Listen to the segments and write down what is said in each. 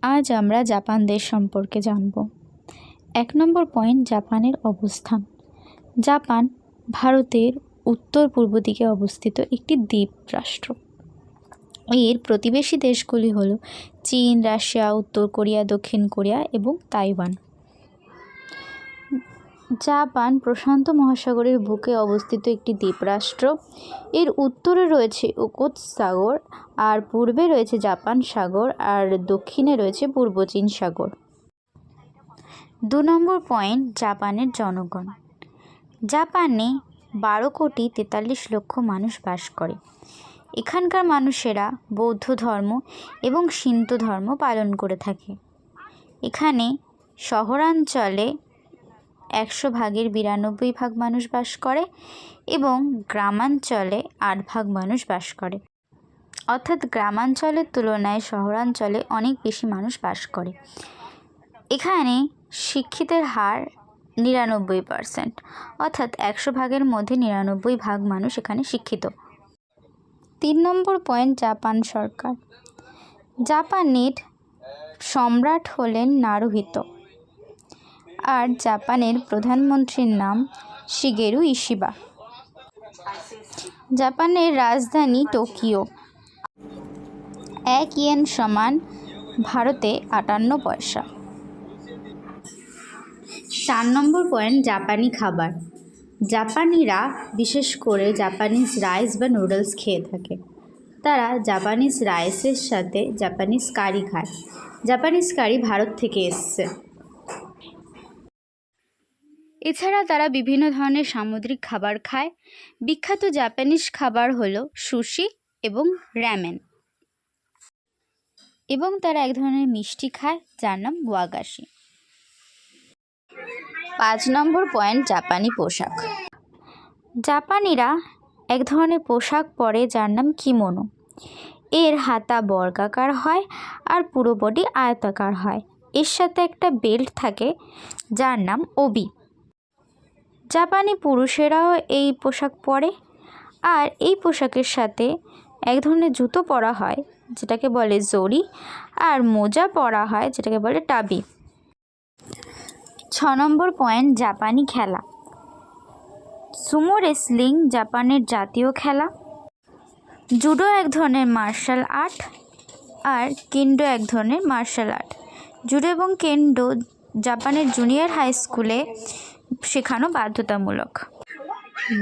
আজ আমরা জাপান দেশ সম্পর্কে জানব। ১ নম্বর পয়েন্ট, জাপানের অবস্থান। জাপান ভারতের উত্তর পূর্ব দিকে অবস্থিত একটি দ্বীপ রাষ্ট্র। এর প্রতিবেশী দেশগুলি হল চীন, রাশিয়া, উত্তর কোরিয়া, দক্ষিণ কোরিয়া এবং তাইওয়ান। জাপান প্রশান্ত মহাসাগরের বুকে অবস্থিত একটি দ্বীপরাষ্ট্র। এর উত্তরে রয়েছে ওখোৎসু সাগর, আর পূর্বে রয়েছে জাপান সাগর, আর দক্ষিণে রয়েছে পূর্ব চীন সাগর। ২ নম্বর পয়েন্ট, জাপানের জনগণ। জাপানে ১২,৪৩,০০,০০০ মানুষ বাস করে। এখানকার মানুষেরা বৌদ্ধ ধর্ম এবং শিন্তো ধর্ম পালন করে থাকে। এখানে শহরাঞ্চলে ১০০ ভাগের ৯২ ভাগ মানুষ বাস করে এবং গ্রামাঞ্চলে ৮ ভাগ মানুষ বাস করে, অর্থাৎ গ্রামাঞ্চলের তুলনায় শহরাঞ্চলে অনেক বেশি মানুষ বাস করে। এখানে শিক্ষিতের হার ৯৯%, অর্থাৎ ১০০ ভাগের মধ্যে ৯৯ ভাগ মানুষ এখানে শিক্ষিত। ৩ নম্বর পয়েন্ট, জাপান সরকার। জাপানের সম্রাট হলেন নারুহিতো, আর জাপানের প্রধানমন্ত্রীর নাম শিগেরু ইশিবা। জাপানের রাজধানী টোকিও। ১ ইয়েন সমান ভারতে ৫৮ পয়সা। ৪ নম্বর পয়েন্ট, জাপানি খাবার। জাপানিরা বিশেষ করে জাপানিজ রাইস বা নুডলস খেয়ে থাকে। তারা জাপানিজ রাইসের সাথে জাপানিজ কারি খায়। জাপানিজ কারি ভারত থেকে এসছে। এছাড়া তারা বিভিন্ন ধরনের সামুদ্রিক খাবার খায়। বিখ্যাত জাপানিজ খাবার হলো সুশি এবং র্যামেন, এবং তারা এক ধরনের মিষ্টি খায় যার নাম ওয়াগাশি। ৫ নম্বর পয়েন্ট, জাপানি পোশাক। জাপানিরা এক ধরনের পোশাক পরে যার নাম কিমোনো। এর হাতা বর্গাকার হয় আর পুরো বডি আয়তাকার হয়। এর সাথে একটা বেল্ট থাকে যার নাম ওবি। জাপানি পুরুষেরাও এই পোশাক পরে, আর এই পোশাকের সাথে এক ধরনের জুতো পরা হয় যেটাকে বলে জরি, আর মোজা পরা হয় যেটাকে বলে টাবি। ৬ নম্বর পয়েন্ট, জাপানি খেলা। সুমো রেসলিং জাপানের জাতীয় খেলা। জুডো এক ধরনের মার্শাল আর্ট, আর কেন্ডো এক ধরনের মার্শাল আর্ট। জুডো এবং কেন্ডো জাপানের জুনিয়র হাই স্কুলে শেখানো বাধ্যতামূলক।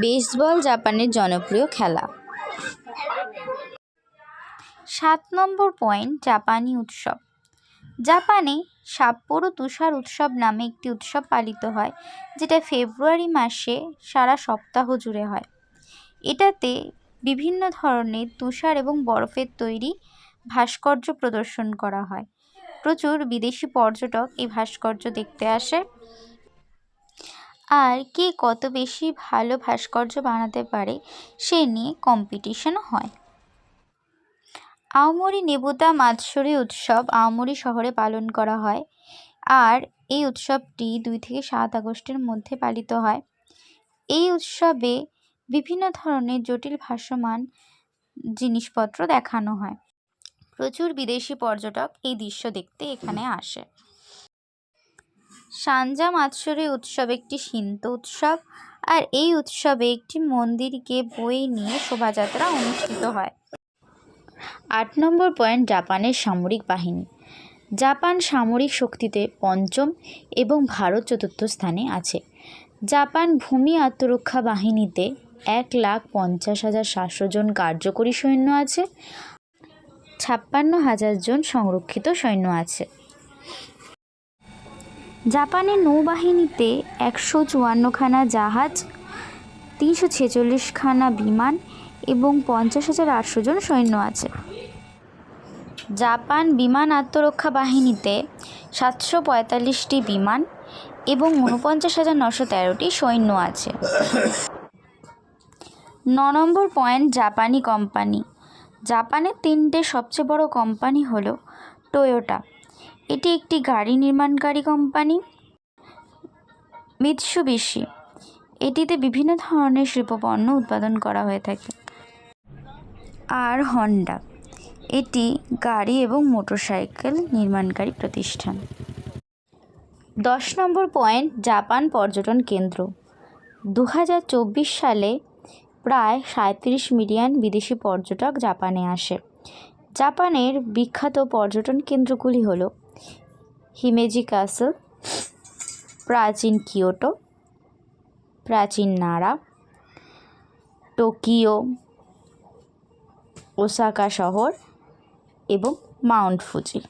বেসবল জাপানের জনপ্রিয় খেলা। ৭ নম্বর পয়েন্ট, জাপানি উৎসব। জাপানে সাপ্পোরো তুষার উৎসব নামে একটি উৎসব পালিত হয়, যেটা ফেব্রুয়ারি মাসে সারা সপ্তাহ জুড়ে হয়। এটাতে বিভিন্ন ধরনের তুষার এবং বরফের তৈরি ভাস্কর্য প্রদর্শন করা হয়। প্রচুর বিদেশি পর্যটক এই ভাস্কর্য দেখতে আসে, আর কে কত বেশি ভালো ভাস্কর্য বানাতে পারে সে নিয়ে কম্পিটিশনও হয়। আওমোরি নেবুতা মাতসুরি উৎসব আওমোরি শহরে পালন করা হয়, আর এই উৎসবটি ২ থেকে ৭ আগস্টের মধ্যে পালিত হয়। এই উৎসবে বিভিন্ন ধরনের জটিল ভাসমান জিনিসপত্র দেখানো হয়। প্রচুর বিদেশি পর্যটক এই দৃশ্য দেখতে এখানে আসে। সানজা মাতসুরি উৎসব একটি শিন্তো উৎসব, আর এই উৎসবে একটি মন্দিরকে বয়ে নিয়ে শোভাযাত্রা অনুষ্ঠিত হয়। ৮ নম্বর পয়েন্ট, জাপানের সামরিক বাহিনী। জাপান সামরিক শক্তিতে পঞ্চম এবং ভারত ৪র্থ স্থানে আছে। জাপান ভূমি আত্মরক্ষা বাহিনীতে ১,৫০,৭০০ জন কার্যকরী সৈন্য আছে, ৫৬,০০০ জন সংরক্ষিত সৈন্য আছে। জাপানের নৌবাহিনীতে ১৫৪খানা জাহাজ, ৩৪৬খানা বিমান এবং ৫০,৮০০ জন সৈন্য আছে। জাপান বিমান আত্মরক্ষা বাহিনীতে ৭৪৫টি বিমান এবং ৪৯,৯১৩টি সৈন্য আছে। ৯ নম্বর পয়েন্ট, জাপানি কোম্পানি। জাপানের ৩টে সবচেয়ে বড় কোম্পানি হলো টয়োটা, এটি একটি গাড়ি নির্মাণকারী কোম্পানি। মিৎসুবিশি, এটিতে বিভিন্ন ধরনের শিল্পপণ্য উৎপাদন করা হয়ে থাকে। আর হন্ডা, এটি গাড়ি এবং মোটরসাইকেল নির্মাণকারী প্রতিষ্ঠান। 10 নম্বর পয়েন্ট, জাপান পর্যটন কেন্দ্র। 2024 সালে প্রায় 37 মিলিয়ন বিদেশি পর্যটক জাপানে আসে। জাপানের বিখ্যাত পর্যটন কেন্দ্রগুলি হল হিমেজি ক্যাসেল, প্রাচীন কিয়োটো, প্রাচীন নারা, টোকিও, ওসাকা শহর এবং মাউন্ট ফুজি।